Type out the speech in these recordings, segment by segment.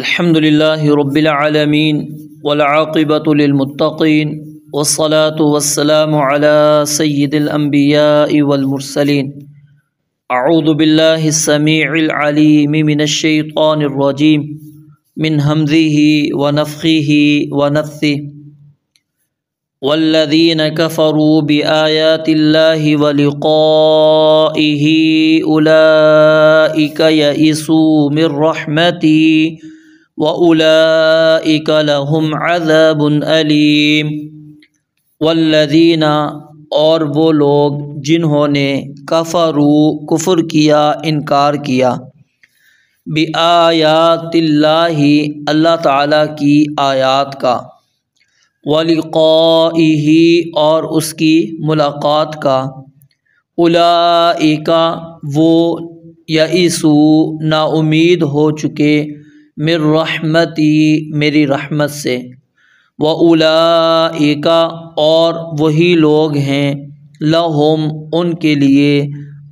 الحمد لله رب العالمين والعاقبة للمتقين والصلاة والسلام على سيد الأنبياء والمرسلين. أعوذ بالله السميع العليم من الشيطان الرجيم من همزه ونفخه ونفثه. والذين كفروا بآيات الله ولقائه أولئك يئسوا من رحمته وأولئك لهم عذاب أليم. والذین اور وہ لوگ جنہوں نے کفر کیا، انکار کیا، بآیات اللہ اللہ تعالیٰ کی آیات کا، وَلِقَائِهِ اور اس کی ملاقات کا، اولئک وہ یئسوا نا امید ہو چکے، من رحمتی میری رحمت سے، وَأُولَئِكَ اور وہی لوگ ہیں، لہم ان کے لیے،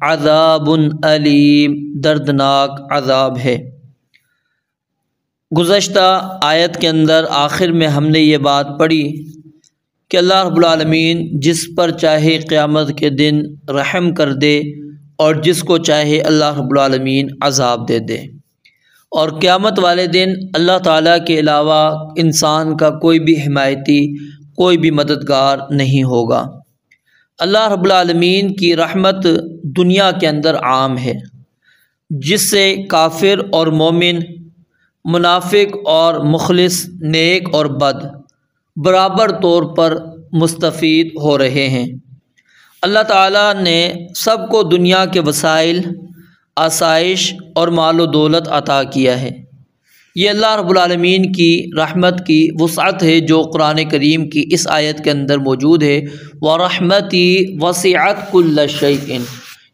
عذاب علیم دردناک عذاب ہے۔ گزشتہ آیت کے اندر آخر میں ہم نے یہ بات پڑھی کہ اللہ رب العالمین جس پر چاہے قیامت کے دن رحم کر دے اور جس کو چاہے اللہ رب العالمین عذاب دے دے، اور قیامت والے دن اللہ تعالیٰ کے علاوہ انسان کا کوئی بھی حمایتی، کوئی بھی مددگار نہیں ہوگا۔ اللہ رب العالمین کی رحمت دنیا کے اندر عام ہے، جس سے کافر اور مومن، منافق اور مخلص، نیک اور بد برابر طور پر مستفید ہو رہے ہیں۔ اللہ تعالیٰ نے سب کو دنیا کے وسائل، آسائش اور مال و دولت عطا کیا ہے۔ یہ اللہ رب العالمین کی رحمت کی وسعت ہے جو قرآن کریم کی اس آیت کے اندر موجود ہے، وَرَحْمَتِي وَسِعَتْ كُلَّ شَيْءٍ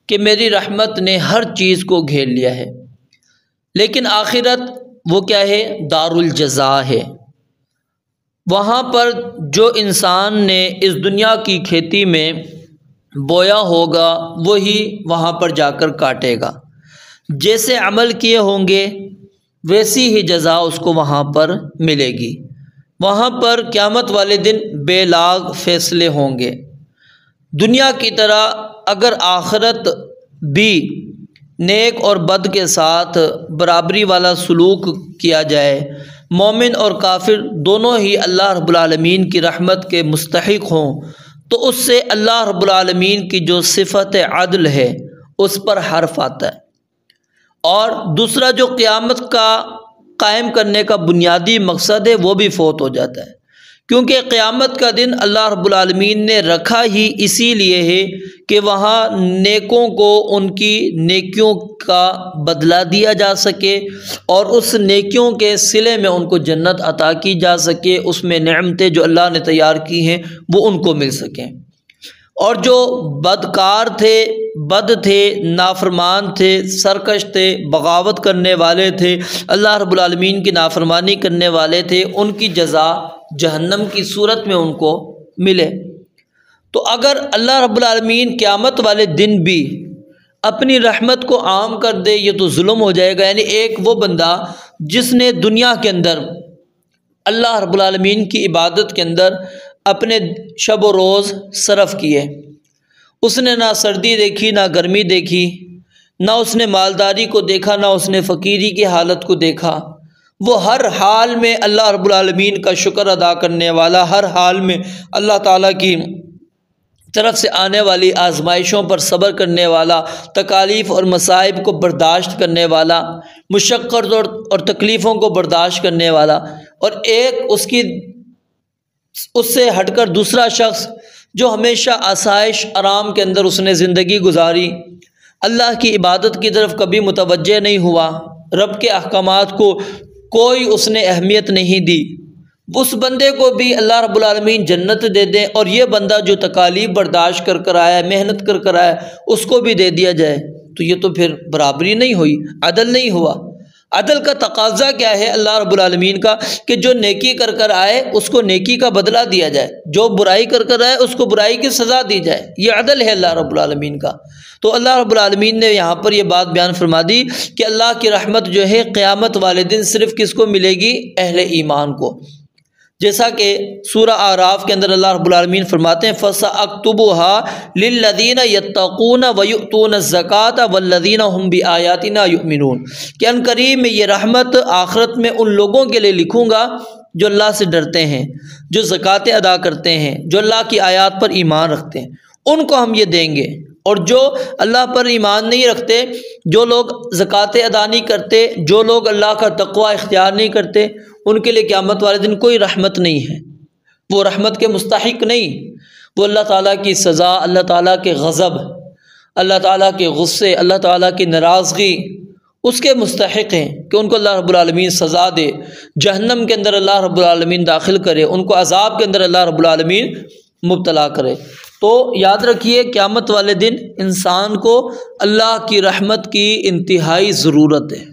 کہ میری رحمت نے ہر چیز کو گھیر لیا ہے۔ لیکن آخرت وہ کیا ہے؟ دار الجزا ہے۔ وہاں پر جو انسان نے اس دنیا کی کھیتی میں بویا ہوگا وہی وہاں پر جا کر کاٹے گا۔ جیسے عمل کیے ہوں گے ویسی ہی جزا اس کو وہاں پر ملے گی۔ وہاں پر قیامت والے دن بے لاگ فیصلے ہوں گے۔ دنیا کی طرح اگر آخرت بھی نیک اور بد کے ساتھ برابری والا سلوک کیا جائے، مومن اور کافر دونوں ہی اللہ رب العالمین کی رحمت کے مستحق ہوں، تو اس سے اللہ رب العالمین کی جو صفت عدل ہے اس پر حرف آتا ہے، اور دوسرا جو قیامت کا قائم کرنے کا بنیادی مقصد ہے وہ بھی فوت ہو جاتا ہے، کیونکہ قیامت کا دن اللہ رب العالمین نے رکھا ہی اسی لیے ہے کہ وہاں نیکوں کو ان کی نیکیوں کا بدلہ دیا جا سکے، اور اس نیکیوں کے صلے میں ان کو جنت عطا کی جا سکے، اس میں نعمتیں جو اللہ نے تیار کی ہیں وہ ان کو مل سکیں۔ اور جو بدکار تھے، بد تھے، نافرمان تھے، سرکش تھے، بغاوت کرنے والے تھے، اللہ رب العالمین کی نافرمانی کرنے والے تھے، ان کی جزا جہنم کی صورت میں ان کو ملے۔ تو اگر اللہ رب العالمین قیامت والے دن بھی اپنی رحمت کو عام کر دے یہ تو ظلم ہو جائے گا۔ یعنی ایک وہ بندہ جس نے دنیا کے اندر اللہ رب العالمین کی عبادت کے اندر اپنے شب و روز صرف کیے، اس نے نہ سردی دیکھی نہ گرمی دیکھی، نہ اس نے مالداری کو دیکھا نہ اس نے فقیری کی حالت کو دیکھا، وہ ہر حال میں اللہ رب العالمین کا شکر ادا کرنے والا، ہر حال میں اللہ تعالیٰ کی طرف سے آنے والی آزمائشوں پر صبر کرنے والا، تکالیف اور مصائب کو برداشت کرنے والا، مشقت اور تکلیفوں کو برداشت کرنے والا، اور ایک اس سے ہٹ کر دوسرا شخص جو ہمیشہ آسائش آرام کے اندر اس نے زندگی گزاری، اللہ کی عبادت کی طرف کبھی متوجہ نہیں ہوا، رب کے احکامات کو کوئی اس نے اہمیت نہیں دی، اس بندے کو بھی اللہ رب العالمین جنت دے دیں، اور یہ بندہ جو تکالیف برداشت کر آیا، محنت کر آیا، اس کو بھی دے دیا جائے، تو یہ تو پھر برابری نہیں ہوئی، عدل نہیں ہوا۔ عدل کا تقاضا کیا ہے اللہ رب العالمین کا؟ کہ جو نیکی کر کر آئے اس کو نیکی کا بدلہ دیا جائے، جو برائی کر کر آئے اس کو برائی کی سزا دی جائے، یہ عدل ہے اللہ رب العالمین کا۔ تو اللہ رب العالمین نے یہاں پر یہ بات بیان فرما دی کہ اللہ کی رحمت جو ہے قیامت والے دن صرف کس کو ملے گی؟ اہل ایمان کو، جیسا کہ سورہ اعراف کے اندر اللہ رب العالمین فرماتے ہیں فَسَأَكْتُبُهَا لِلَّذِينَ يَتَّقُونَ وَيُؤْتُونَ الزَّكَاةَ وَالَّذِينَ هُمْ بِآيَاتِنَا يُؤْمِنُونَ کہ ان قریب میں یہ رحمت آخرت میں ان لوگوں کے لیے لکھوں گا جو اللہ سے ڈرتے ہیں، جو زکوٰۃ ادا کرتے ہیں، جو اللہ کی آیات پر ایمان رکھتے ہیں، ان کو ہم یہ دیں گے۔ اور جو اللہ پر ایمان نہیں رکھتے، جو لوگ زکوٰۃ ادا نہیں کرتے، جو لوگ اللہ کا تقوی اختیار نہیں کرتے، ان کے لیے قیامت والے دن کوئی رحمت نہیں ہے، وہ رحمت کے مستحق نہیں، وہ اللہ تعالیٰ کی سزا، اللہ تعالیٰ کے غضب، اللہ تعالیٰ کے غصے، اللہ تعالیٰ کی ناراضگی اس کے مستحق ہیں کہ ان کو اللہ رب العالمین سزا دے، جہنم کے اندر اللہ رب العالمین داخل کرے، ان کو عذاب کے اندر اللہ رب العالمین مبتلا کرے۔ تو یاد رکھیے قیامت والے دن انسان کو اللہ کی رحمت کی انتہائی ضرورت ہے۔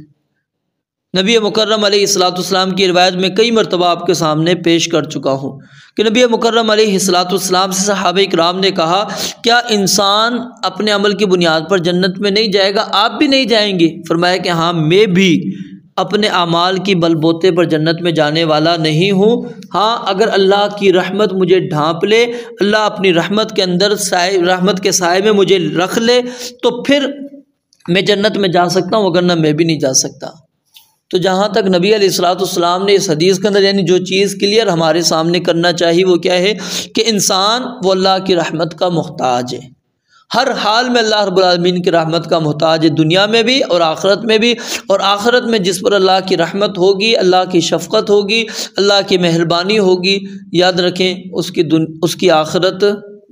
نبی مکرم علیہ الصلاۃ والسلام کی روایت میں کئی مرتبہ آپ کے سامنے پیش کر چکا ہوں کہ نبی مکرم علیہ الصلاۃ والسلام سے صحابہ کرام نے کہا کیا انسان اپنے عمل کی بنیاد پر جنت میں نہیں جائے گا؟ آپ بھی نہیں جائیں گے؟ فرمایا کہ ہاں میں بھی اپنے اعمال کی بل بوتے پر جنت میں جانے والا نہیں ہوں، ہاں اگر اللہ کی رحمت مجھے ڈھانپ لے، اللہ اپنی رحمت کے اندر رحمت کے سائے میں مجھے رکھ لے تو پھر میں جنت میں جا سکتا ہوں، وگرنہ میں بھی نہیں جا سکتا۔ تو جہاں تک نبی علیہ الصلوۃ والسلام نے اس حدیث کے اندر یعنی جو چیز کلیئر ہمارے سامنے کرنا چاہیے وہ کیا ہے کہ انسان وہ اللہ کی رحمت کا محتاج ہے، ہر حال میں اللہ رب العالمین کی رحمت کا محتاج ہے، دنیا میں بھی اور آخرت میں بھی۔ اور آخرت میں جس پر اللہ کی رحمت ہوگی، اللہ کی شفقت ہوگی، اللہ کی مہربانی ہوگی، یاد رکھیں اس کی آخرت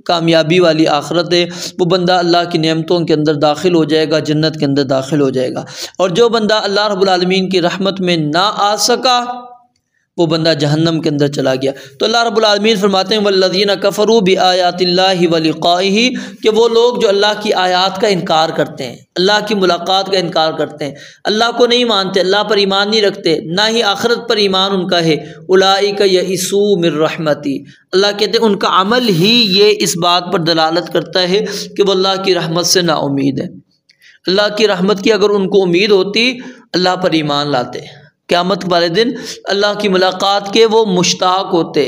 کامیابی والی آخرت ہے، وہ بندہ اللہ کی نعمتوں کے اندر داخل ہو جائے گا، جنت کے اندر داخل ہو جائے گا۔ اور جو بندہ اللہ رب العالمین کی رحمت میں نہ آ سکا وہ بندہ جہنم کے اندر چلا گیا۔ تو اللہ رب العالمین فرماتے ہیں والذین کفروا بآیات اللہ ولقائہ کہ وہ لوگ جو اللہ کی آیات کا انکار کرتے ہیں، اللہ کی ملاقات کا انکار کرتے ہیں، اللہ کو نہیں مانتے، اللہ پر ایمان نہیں رکھتے، نہ ہی آخرت پر ایمان ان کا ہے، اولئک یئسوا من رحمتی، اللہ کہتے ہیں ان کا عمل ہی یہ اس بات پر دلالت کرتا ہے کہ وہ اللہ کی رحمت سے نا امید ہے۔ اللہ کی رحمت کی اگر ان کو امید ہوتی اللہ پر ایمان لاتے، قیامت والے دن اللہ کی ملاقات کے وہ مشتاق ہوتے،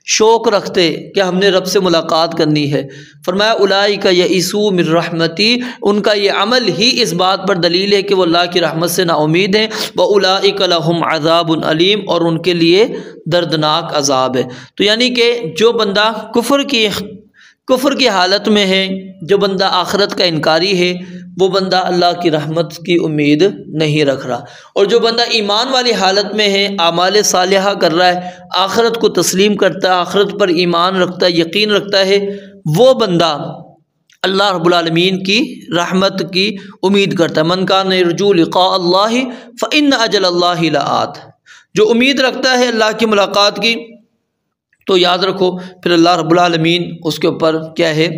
شوق رکھتے کہ ہم نے رب سے ملاقات کرنی ہے۔ فرمایا اولئک یئسوا من رحمتی، ان کا یہ عمل ہی اس بات پر دلیل ہے کہ وہ اللہ کی رحمت سے نا امید ہیں، واولئک لہم عذاب علیم، اور ان کے لیے دردناک عذاب ہے۔ تو یعنی کہ جو بندہ کفر کی حالت میں ہے، جو بندہ آخرت کا انکاری ہے، وہ بندہ اللہ کی رحمت کی امید نہیں رکھ رہا، اور جو بندہ ایمان والی حالت میں ہے، اعمال صالحہ کر رہا ہے، آخرت کو تسلیم کرتا ہے، آخرت پر ایمان رکھتا ہے، یقین رکھتا ہے، وہ بندہ اللہ رب العالمین کی رحمت کی امید کرتا ہے۔ من کان یرجو لقاء اللہ فإن اجل اللہ لآت، جو امید رکھتا ہے اللہ کی ملاقات کی تو یاد رکھو پھر اللہ رب العالمین اس کے اوپر کیا ہے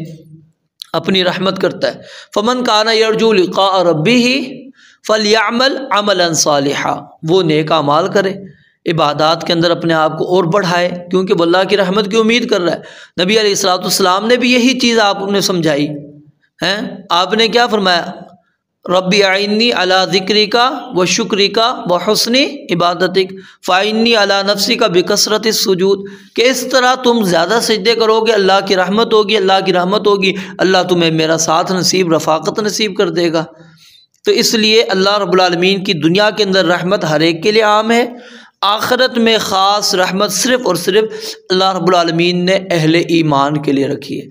اپنی رحمت کرتا ہے۔ فمن کان یرجو لقاء ربہ فلیعمل عملا صالحا، وہ نیک اعمال کرے، عبادات کے اندر اپنے آپ کو اور بڑھائے، کیونکہ وہ اللہ کی رحمت کی امید کر رہا ہے۔ نبی علیہ الصلوۃ والسلام نے بھی یہی چیز آپ نے سمجھائی ہے، آپ نے کیا فرمایا؟ ربی اعنی علی ذکرک و شکرک و حسن عبادتک فاعنی علی نفسک بکثرت السجود، کہ اس طرح تم زیادہ سجدے کرو گے اللہ کی رحمت ہوگی، اللہ کی رحمت ہوگی، اللہ تمہیں میرا ساتھ نصیب، رفاقت نصیب کر دے گا۔ تو اس لیے اللہ رب العالمین کی دنیا کے اندر رحمت ہر ایک کے لیے عام ہے، آخرت میں خاص رحمت صرف اور صرف اللہ رب العالمین نے اہل ایمان کے لیے رکھی ہے،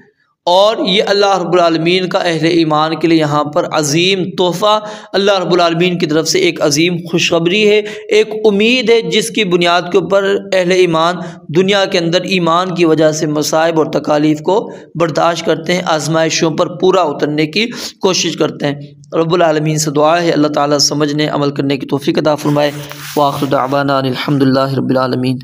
اور یہ اللہ رب العالمین کا اہل ایمان کے لیے یہاں پر عظیم تحفہ اللہ رب العالمین کی طرف سے ایک عظیم خوشخبری ہے، ایک امید ہے جس کی بنیاد کے اوپر اہل ایمان دنیا کے اندر ایمان کی وجہ سے مصائب اور تکالیف کو برداشت کرتے ہیں، آزمائشوں پر پورا اترنے کی کوشش کرتے ہیں۔ رب العالمین سے دعا ہے اللہ تعالیٰ سمجھنے عمل کرنے کی توفیق عطا فرمائے۔ وآخر دعوانا الحمد للہ رب العالمین۔